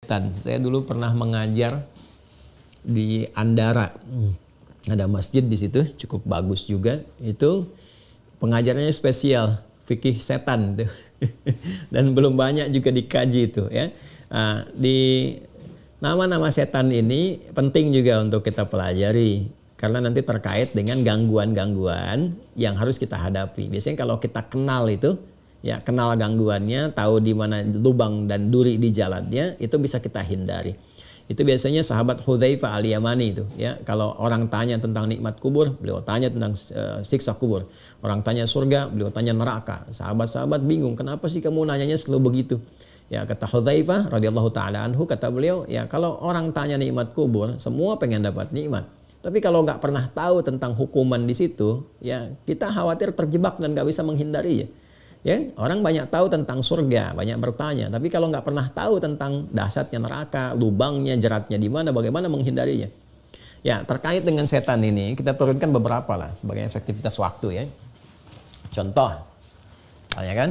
setan. Saya dulu pernah mengajar di Andara. Ada masjid di situ, cukup bagus juga. Itu pengajarannya spesial, fikih setan tuh. Dan belum banyak juga dikaji itu ya. Di nama-nama setan ini penting juga untuk kita pelajari karena nanti terkait dengan gangguan-gangguan yang harus kita hadapi. Biasanya kalau kita kenal itu, ya kenal gangguannya, tahu di mana lubang dan duri di jalannya, itu bisa kita hindari. Itu biasanya sahabat Hudzaifah al-Yamani itu ya, kalau orang tanya tentang nikmat kubur, beliau tanya tentang siksa kubur. Orang tanya surga, beliau tanya neraka. Sahabat-sahabat bingung, kenapa sih kamu nanyanya selalu begitu? Ya kata Hudzaifah radhiyallahu taala anhu, kata beliau, ya kalau orang tanya nikmat kubur, semua pengen dapat nikmat. Tapi kalau nggak pernah tahu tentang hukuman di situ, ya kita khawatir terjebak dan nggak bisa menghindari ya. Ya, orang banyak tahu tentang surga, banyak bertanya, tapi kalau nggak pernah tahu tentang dahsyatnya neraka, lubangnya, jeratnya di mana, bagaimana menghindarinya? Ya, terkait dengan setan ini kita turunkan beberapa lah sebagai efektivitas waktu ya. Contoh, misalnya kan,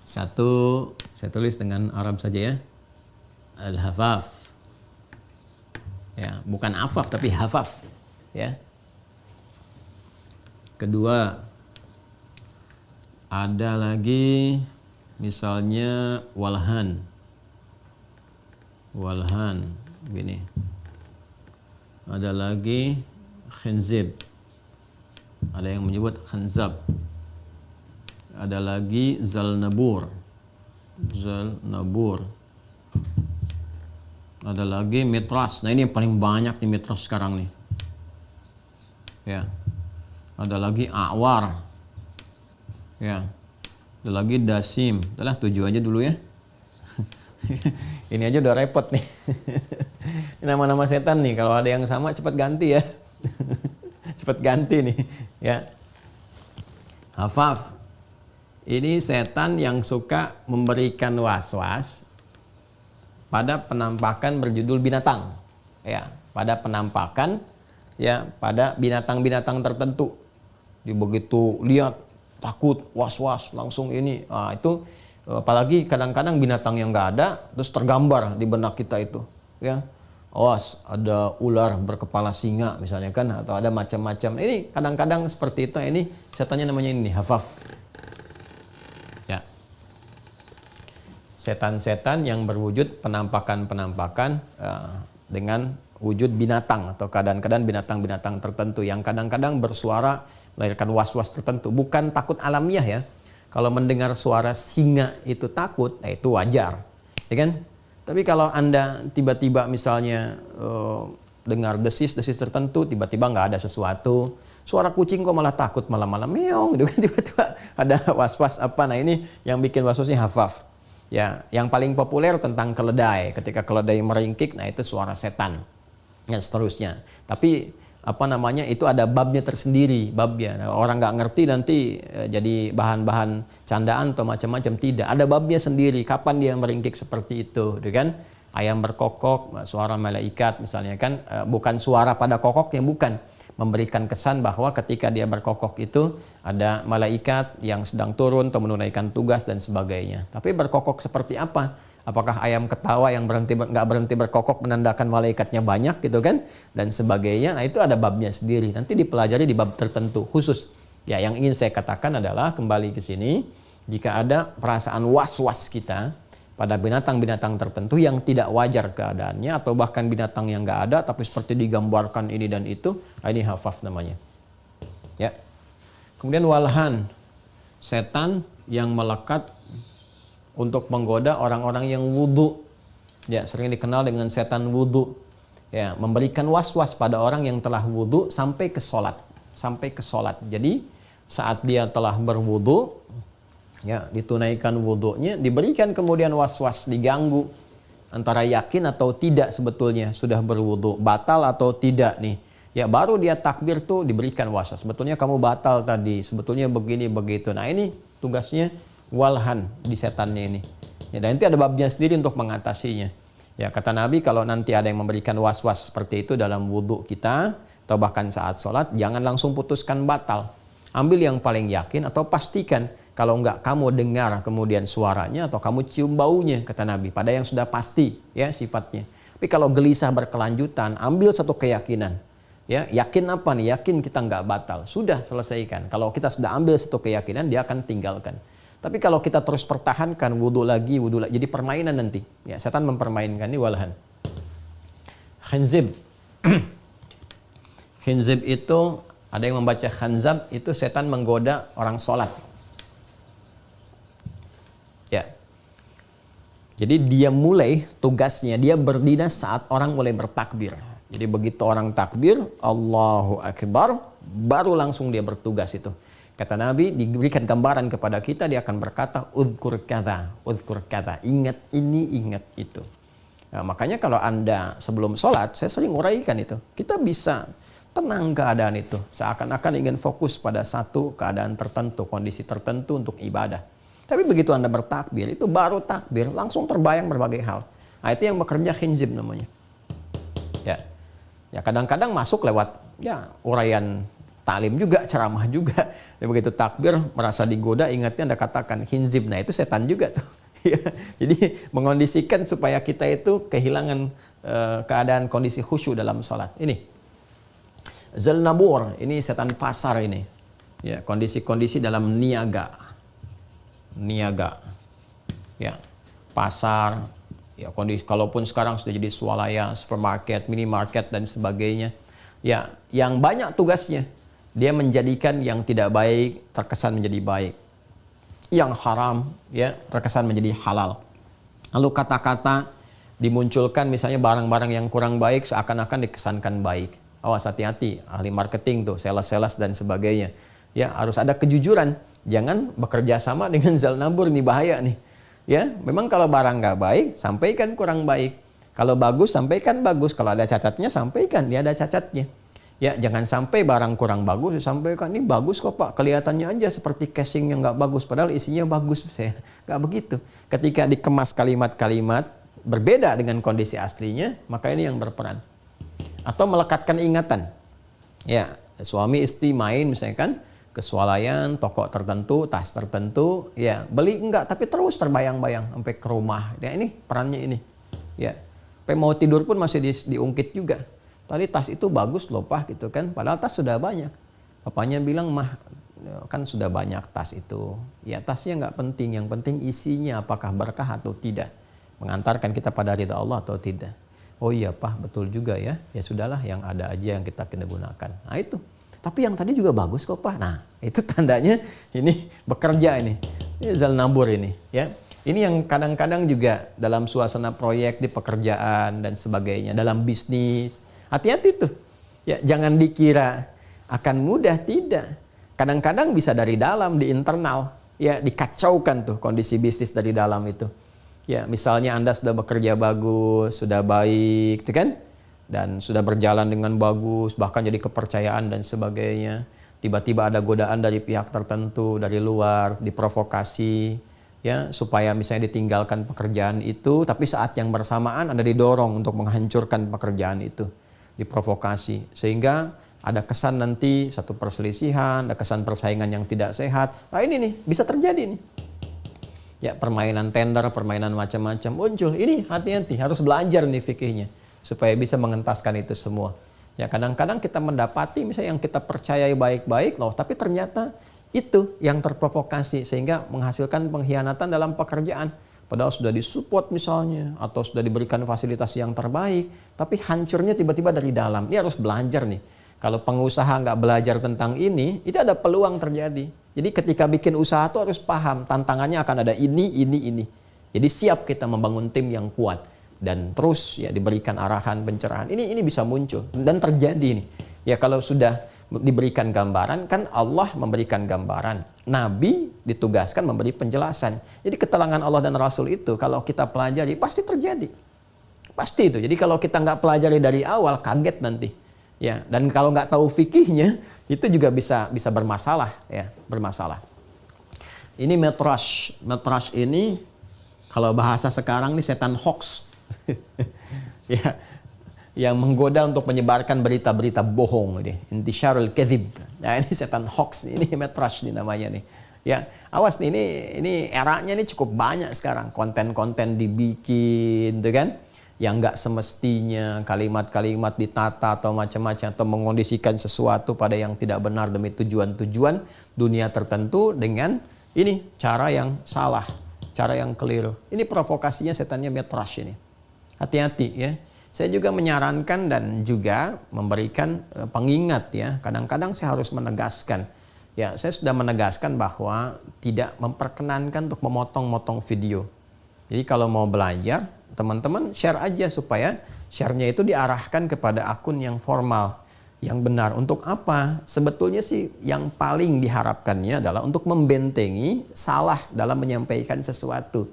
satu saya tulis dengan Arab saja ya, al-hafaf. Ya, bukan afaf tapi hafaf. Ya. Kedua, ada lagi misalnya walhan. Walhan begini. Ada lagi khinzib. Ada yang menyebut khanzab. Ada lagi zalnabur. Zalnabur. Ada lagi mitras. Nah ini yang paling banyak nih mitras sekarang nih. Ya. Ada lagi awar. Ya. Ada lagi dasim. Udahlah 7 aja dulu ya. Ini aja udah repot nih. Nama-nama setan nih. Kalau ada yang sama cepat ganti ya. Cepat ganti nih. Ya. Hafaf. Ini setan yang suka memberikan was-was pada penampakan berjudul binatang. Ya, pada penampakan ya pada binatang-binatang tertentu. Dia begitu lihat takut, was-was, langsung ini. Nah, itu apalagi kadang-kadang binatang yang nggak ada terus tergambar di benak kita itu, ya. Awas, ada ular berkepala singa misalnya kan, atau ada macam-macam. Ini kadang-kadang seperti itu. Ini setannya namanya ini hafaf. Ya. Setan-setan yang berwujud penampakan-penampakan dengan wujud binatang atau keadaan-keadaan binatang-binatang tertentu yang kadang-kadang bersuara melahirkan was-was tertentu. Bukan takut alamiah ya. Kalau mendengar suara singa itu takut, itu wajar, ya kan? Tapi kalau Anda tiba-tiba misalnya dengar desis-desis tertentu, tiba-tiba nggak ada sesuatu, suara kucing kok malah takut malam-malam meong, gitu kan, tiba-tiba ada was-was apa? Nah ini yang bikin was-wasnya hafaf. Ya, yang paling populer tentang keledai. Ketika keledai meringkik, nah itu suara setan. Dan seterusnya. Tapi apa namanya itu ada babnya tersendiri, babnya. Nah, orang nggak ngerti nanti jadi bahan-bahan candaan atau macam-macam, tidak. Ada babnya sendiri. Kapan dia meringkik seperti itu, kan? Ayam berkokok, suara malaikat misalnya kan, bukan suara pada kokoknya, bukan. Memberikan kesan bahwa ketika dia berkokok itu ada malaikat yang sedang turun atau menunaikan tugas dan sebagainya. Tapi berkokok seperti apa? Apakah ayam ketawa yang nggak berhenti berkokok menandakan malaikatnya banyak gitu kan, dan sebagainya. Nah itu ada babnya sendiri, nanti dipelajari di bab tertentu khusus. Ya, yang ingin saya katakan adalah kembali ke sini, jika ada perasaan was-was kita pada binatang-binatang tertentu yang tidak wajar keadaannya, atau bahkan binatang yang nggak ada tapi seperti digambarkan ini dan itu, ini hafaf namanya. Ya. Kemudian walhan, setan yang melekat untuk menggoda orang-orang yang wudhu. Ya, sering dikenal dengan setan wudhu. Ya, memberikan was-was pada orang yang telah wudhu sampai ke sholat. Sampai ke sholat. Jadi, saat dia telah berwudhu, ya, ditunaikan wudhunya, diberikan kemudian was-was, diganggu. Antara yakin atau tidak sebetulnya sudah berwudhu, batal atau tidak nih. Ya, baru dia takbir tuh diberikan was-was. Sebetulnya kamu batal tadi, sebetulnya begini, begitu. Nah, ini tugasnya walhan di setannya ini. Ya, dan nanti ada babnya sendiri untuk mengatasinya. Ya, kata Nabi, kalau nanti ada yang memberikan was-was seperti itu dalam wudhu kita, atau bahkan saat sholat, jangan langsung putuskan batal. Ambil yang paling yakin atau pastikan. Kalau enggak kamu dengar kemudian suaranya atau kamu cium baunya, kata Nabi, pada yang sudah pasti ya sifatnya. Tapi kalau gelisah berkelanjutan, ambil satu keyakinan. Ya, yakin apa nih? Yakin kita enggak batal. Sudah selesaikan. Kalau kita sudah ambil satu keyakinan, dia akan tinggalkan. Tapi kalau kita terus pertahankan wudhu lagi, jadi permainan nanti. Ya, setan mempermainkan ini walahan. Khinzib. Khinzib itu, ada yang membaca khanzab, itu setan menggoda orang sholat. Ya. Jadi dia mulai tugasnya, dia berdinas saat orang mulai bertakbir. Jadi begitu orang takbir, Allahu Akbar, baru langsung dia bertugas itu. Kata Nabi, diberikan gambaran kepada kita, dia akan berkata, udhkur kata, ingat ini, ingat itu. Nah, makanya kalau Anda sebelum sholat, saya sering uraikan itu. Kita bisa tenang keadaan itu. Seakan-akan ingin fokus pada satu keadaan tertentu, kondisi tertentu untuk ibadah. Tapi begitu Anda bertakbir, itu baru takbir, langsung terbayang berbagai hal. Nah, itu yang bekerja khinzib namanya. Ya kadang-kadang masuk lewat ya uraian taklim juga, ceramah juga. Dan begitu takbir, merasa digoda, ingatnya Anda katakan khinzib. Nah, itu setan juga tuh. Ya, jadi mengondisikan supaya kita itu kehilangan keadaan kondisi khusyuk dalam sholat. Ini Zalnabur, ini setan pasar ini. Ya, kondisi-kondisi dalam niaga. Ya, pasar, ya kondisi kalaupun sekarang sudah jadi swalaya, supermarket, minimarket dan sebagainya. Ya, yang banyak tugasnya dia menjadikan yang tidak baik terkesan menjadi baik. Yang haram ya terkesan menjadi halal. Lalu kata-kata dimunculkan misalnya barang-barang yang kurang baik seakan-akan dikesankan baik. Awas hati-hati, ahli marketing tuh, sales-sales dan sebagainya. Ya, harus ada kejujuran. Jangan bekerja sama dengan Zalnabur, ini bahaya nih. Ya, memang kalau barang nggak baik, sampaikan kurang baik. Kalau bagus, sampaikan bagus. Kalau ada cacatnya, sampaikan dia ada cacatnya. Ya, jangan sampai barang kurang bagus disampaikan, ini bagus kok Pak, kelihatannya aja seperti casing yang nggak bagus, padahal isinya bagus. Saya nggak begitu. Ketika dikemas kalimat-kalimat berbeda dengan kondisi aslinya, maka ini yang berperan. Atau melekatkan ingatan. Ya, suami istri main misalnya kan, ke swalayan, toko tertentu, tas tertentu, ya beli enggak, tapi terus terbayang-bayang sampai ke rumah. Ya ini perannya ini. Ya, sampai mau tidur pun masih diungkit juga. Tadi tas itu bagus loh Pak gitu kan, padahal tas sudah banyak. Bapaknya bilang mah kan sudah banyak tas itu. Ya tasnya nggak penting, yang penting isinya apakah berkah atau tidak. Mengantarkan kita pada ridha Allah atau tidak. Oh iya Pak, betul juga ya. Ya sudahlah yang ada aja yang kita kena gunakan. Nah itu. Tapi yang tadi juga bagus kok Pak. Nah itu tandanya ini bekerja ini. Ini Zalnabur ini ya. Ini yang kadang-kadang juga dalam suasana proyek di pekerjaan dan sebagainya. Dalam bisnis. Hati-hati tuh. Ya, jangan dikira akan mudah, tidak. Kadang-kadang bisa dari dalam, di internal. Ya, dikacaukan tuh kondisi bisnis dari dalam itu. Ya, misalnya Anda sudah bekerja bagus, sudah baik, gitu kan? Dan sudah berjalan dengan bagus, bahkan jadi kepercayaan dan sebagainya. Tiba-tiba ada godaan dari pihak tertentu, dari luar, diprovokasi. Ya, supaya misalnya ditinggalkan pekerjaan itu, tapi saat yang bersamaan Anda didorong untuk menghancurkan pekerjaan itu. Diprovokasi sehingga ada kesan nanti satu perselisihan, ada kesan persaingan yang tidak sehat. Nah ini nih bisa terjadi nih. Ya permainan tender, permainan macam-macam muncul. Ini hati-hati, harus belajar nih fikihnya supaya bisa mengentaskan itu semua. Ya kadang-kadang kita mendapati misalnya yang kita percayai baik-baik loh, tapi ternyata itu yang terprovokasi sehingga menghasilkan pengkhianatan dalam pekerjaan. Padahal sudah disupport misalnya, atau sudah diberikan fasilitas yang terbaik, tapi hancurnya tiba-tiba dari dalam. Ini harus belajar nih. Kalau pengusaha nggak belajar tentang ini, itu ada peluang terjadi. Jadi ketika bikin usaha itu harus paham, tantangannya akan ada ini. Jadi siap kita membangun tim yang kuat. Dan terus ya diberikan arahan, pencerahan. Ini bisa muncul dan terjadi nih. Ya kalau sudah diberikan gambaran, kan Allah memberikan gambaran. Nabi ditugaskan memberi penjelasan. Jadi keterangan Allah dan Rasul itu kalau kita pelajari pasti terjadi. Pasti itu. Jadi kalau kita nggak pelajari dari awal kaget nanti. Ya, dan kalau nggak tahu fikihnya itu juga bisa bermasalah ya, bermasalah. Ini metrash. Metrash ini kalau bahasa sekarang nih setan hoax. Ya. Yang menggoda untuk menyebarkan berita-berita bohong ini, intisyarul kadzib. Nah, ini setan hoax, ini metrash nih namanya nih. Ya, awas nih, ini eranya nih cukup banyak sekarang, konten-konten dibikin, gitu kan? Yang nggak semestinya, kalimat-kalimat ditata atau macam-macam, atau mengondisikan sesuatu pada yang tidak benar demi tujuan-tujuan dunia tertentu dengan ini cara yang salah, cara yang keliru. Ini provokasinya setannya metrash ini. Hati-hati ya. Saya juga menyarankan dan juga memberikan pengingat ya. Kadang-kadang saya harus menegaskan. Ya, saya sudah menegaskan bahwa tidak memperkenankan untuk memotong-motong video. Jadi kalau mau belajar, teman-teman share aja supaya share-nya itu diarahkan kepada akun yang formal, yang benar. Untuk apa? Sebetulnya sih yang paling diharapkannya adalah untuk membentengi salah dalam menyampaikan sesuatu.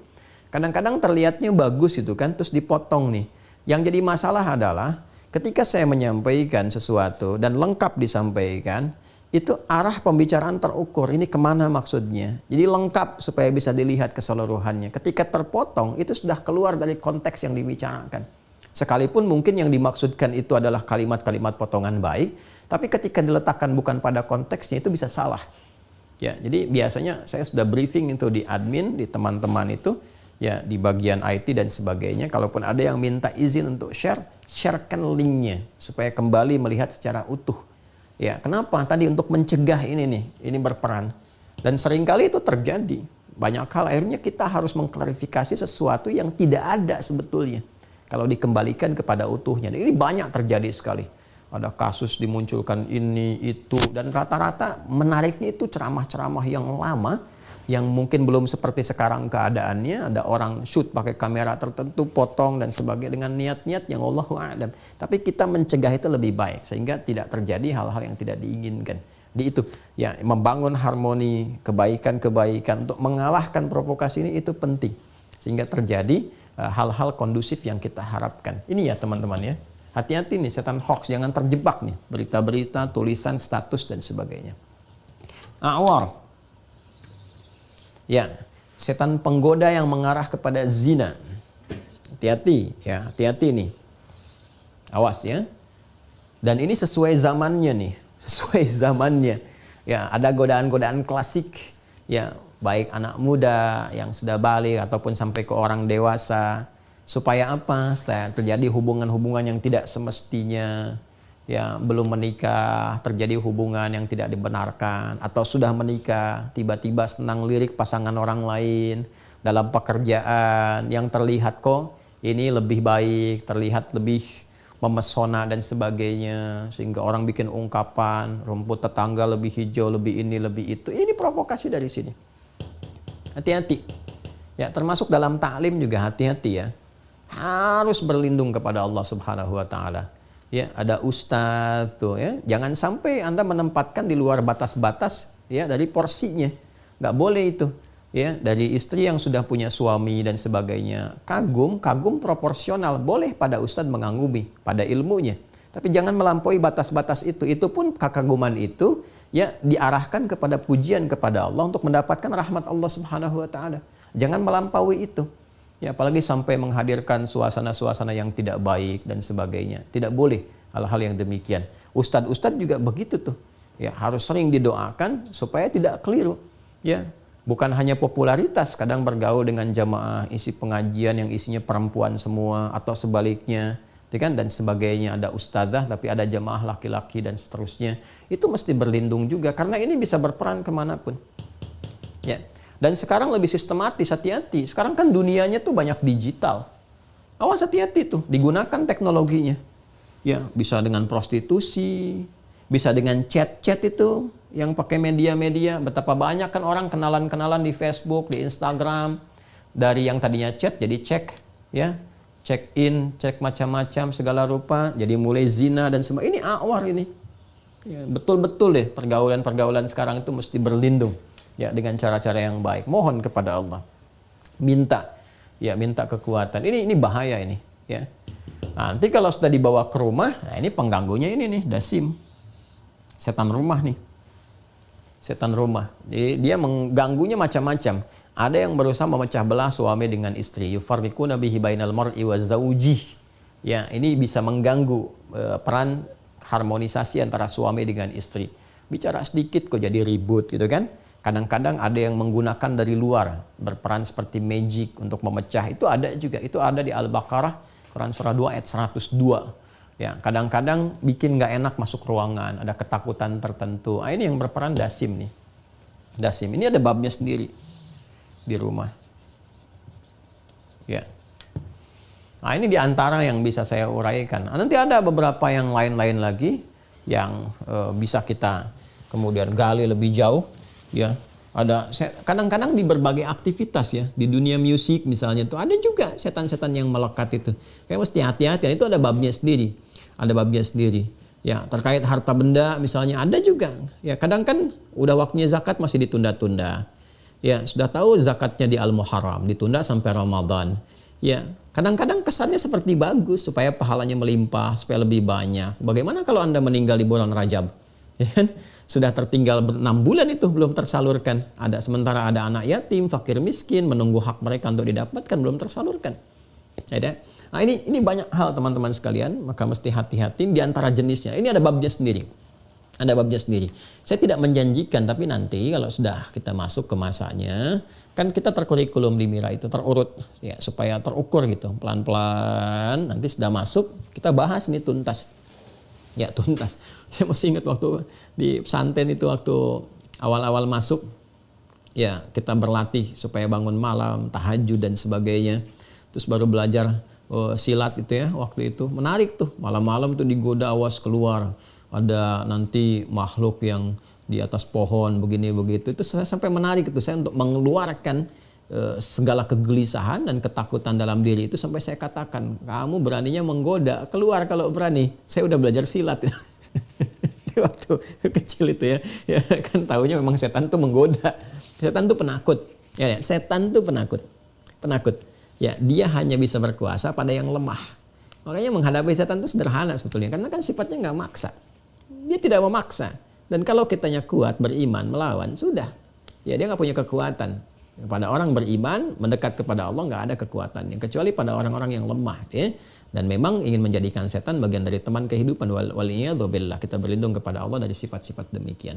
Kadang-kadang terlihatnya bagus itu kan, terus dipotong nih. Yang jadi masalah adalah ketika saya menyampaikan sesuatu dan lengkap disampaikan, itu arah pembicaraan terukur. Ini kemana maksudnya? Jadi lengkap supaya bisa dilihat keseluruhannya. Ketika terpotong, itu sudah keluar dari konteks yang dibicarakan. Sekalipun mungkin yang dimaksudkan itu adalah kalimat-kalimat potongan baik, tapi ketika diletakkan bukan pada konteksnya, itu bisa salah. Ya, jadi biasanya saya sudah briefing itu di admin, di teman-teman itu, ya di bagian IT dan sebagainya. Kalaupun ada yang minta izin untuk sharekan linknya supaya kembali melihat secara utuh. Ya, kenapa? Tadi untuk mencegah ini berperan. Dan seringkali itu terjadi. Banyak hal akhirnya kita harus mengklarifikasi sesuatu yang tidak ada sebetulnya. Kalau dikembalikan kepada utuhnya. Dan ini banyak terjadi sekali. Ada kasus dimunculkan ini, itu. Dan rata-rata menariknya itu ceramah-ceramah yang lama. Yang mungkin belum seperti sekarang keadaannya. Ada orang shoot pakai kamera tertentu, potong dan sebagainya dengan niat-niat yang Allahu a'lam. Tapi kita mencegah itu lebih baik sehingga tidak terjadi hal-hal yang tidak diinginkan. Di itu ya, membangun harmoni, kebaikan-kebaikan untuk mengalahkan provokasi ini itu penting sehingga terjadi hal-hal kondusif yang kita harapkan. Ini ya teman-teman ya. Hati-hati nih setan hoax, jangan terjebak nih berita-berita, tulisan, status dan sebagainya. Awar. Ya, setan penggoda yang mengarah kepada zina. Hati-hati ya, hati-hati nih. Awas ya. Dan ini sesuai zamannya nih, sesuai zamannya. Ya, ada godaan-godaan klasik ya, baik anak muda yang sudah balik ataupun sampai ke orang dewasa. Supaya apa? Supaya terjadi hubungan-hubungan yang tidak semestinya. Ya, belum menikah, terjadi hubungan yang tidak dibenarkan, atau sudah menikah, tiba-tiba senang lirik pasangan orang lain, dalam pekerjaan yang terlihat kok ini lebih baik, terlihat lebih memesona dan sebagainya, sehingga orang bikin ungkapan, rumput tetangga lebih hijau, lebih ini, lebih itu. Ini provokasi dari sini. Hati-hati. Ya, termasuk dalam taklim juga hati-hati ya. Harus berlindung kepada Allah Subhanahu wa taala. Ya, ada ustadz tuh ya. Jangan sampai Anda menempatkan di luar batas-batas ya dari porsinya. Nggak boleh itu. Ya, dari istri yang sudah punya suami dan sebagainya. Kagum proporsional. Boleh pada ustadz mengagumi pada ilmunya. Tapi jangan melampaui batas-batas itu. Itu pun kekaguman itu ya diarahkan kepada pujian kepada Allah untuk mendapatkan rahmat Allah Subhanahu wa taala. Jangan melampaui itu. Ya, apalagi sampai menghadirkan suasana-suasana yang tidak baik dan sebagainya. Tidak boleh hal-hal yang demikian. Ustadz-ustadz juga begitu tuh. Ya, harus sering didoakan supaya tidak keliru. Ya, bukan hanya popularitas, kadang bergaul dengan jamaah isi pengajian yang isinya perempuan semua atau sebaliknya, kan, dan sebagainya. Ada ustadzah tapi ada jamaah laki-laki dan seterusnya. Itu mesti berlindung juga karena ini bisa berperan kemanapun. Ya. Dan sekarang lebih sistematis, hati-hati. Sekarang kan dunianya tuh banyak digital. Awas, hati-hati tuh, digunakan teknologinya. Ya, bisa dengan prostitusi, bisa dengan chat-chat itu yang pakai media-media. Betapa banyak kan orang kenalan-kenalan di Facebook, di Instagram, dari yang tadinya chat jadi cek, ya, check in, cek macam-macam segala rupa, jadi mulai zina dan sebagainya. Ini awar ini. Ya, betul-betul deh pergaulan-pergaulan sekarang itu mesti berlindung. Ya, dengan cara-cara yang baik. Mohon kepada Allah. Minta kekuatan. Ini bahaya ini, ya. Nanti kalau sudah dibawa ke rumah, nah ini pengganggunya ini nih, dasim. Setan rumah nih. Setan rumah. Dia mengganggunya macam-macam. Ada yang berusaha memecah belah suami dengan istri. Yufarriquna bihi bainal mar'i wa zaujih. Ya, ini bisa mengganggu peran harmonisasi antara suami dengan istri. bicara sedikit kok jadi ribut gitu kan. Kadang-kadang ada yang menggunakan dari luar, berperan seperti magic untuk memecah. Itu ada juga, itu ada di Al-Baqarah, Quran surah 2 ayat 102. Ya, kadang-kadang bikin nggak enak masuk ruangan, ada ketakutan tertentu. Ini yang berperan dasim nih. Dasim, ini ada babnya sendiri di rumah. Ya. Nah, ini diantara yang bisa saya uraikan. Nanti ada beberapa yang lain-lain lagi yang bisa kita kemudian gali lebih jauh. Ya, ada kadang-kadang di berbagai aktivitas ya, di dunia musik misalnya tuh ada juga setan-setan yang melekat itu. Kayak mesti hati-hati, itu ada babnya sendiri. Ada babnya sendiri. Ya, terkait harta benda misalnya ada juga. Ya, kadang kan udah waktunya zakat masih ditunda-tunda. Ya, sudah tahu zakatnya di Al-Muharram, ditunda sampai Ramadan. Ya, kadang-kadang kesannya seperti bagus supaya pahalanya melimpah, supaya lebih banyak. Bagaimana kalau Anda meninggal di bulan Rajab? Ya kan? Sudah tertinggal 6 bulan itu belum tersalurkan. Sementara ada anak yatim, fakir miskin, menunggu hak mereka untuk didapatkan belum tersalurkan. Ya, nah, ini banyak hal teman-teman sekalian, maka mesti hati-hati di antara jenisnya. Ini ada babnya sendiri. Ada babnya sendiri. Saya tidak menjanjikan, tapi nanti kalau sudah kita masuk ke masanya, kan kita terkurikulum di Mira itu terurut ya, supaya terukur gitu. Pelan-pelan nanti sudah masuk kita bahas ini tuntas. Ya, tuntas. Saya masih ingat waktu di pesantren itu, waktu awal-awal masuk ya, kita berlatih supaya bangun malam, tahajud dan sebagainya. Terus baru belajar silat itu ya, waktu itu menarik tuh. Malam-malam tuh digoda, awas keluar. Ada nanti makhluk yang di atas pohon begini begitu. Itu saya sampai menarik itu saya untuk mengeluarkan segala kegelisahan dan ketakutan dalam diri itu, sampai saya katakan, kamu beraninya menggoda, keluar kalau berani. Saya udah belajar silat di waktu kecil itu ya. Ya kan taunya memang setan tuh menggoda. Setan tuh penakut. Ya, setan tuh penakut. Penakut. Ya, dia hanya bisa berkuasa pada yang lemah. Makanya menghadapi setan itu sederhana sebetulnya, karena kan sifatnya nggak maksa. Dia tidak memaksa. Dan kalau kitanya kuat, beriman, melawan, sudah. Ya, dia nggak punya kekuatan. Pada orang beriman, mendekat kepada Allah nggak ada kekuatannya. Kecuali pada orang-orang yang lemah. Ya. Dan memang ingin menjadikan setan bagian dari teman kehidupan. Waliyadzubillah, kita berlindung kepada Allah dari sifat-sifat demikian.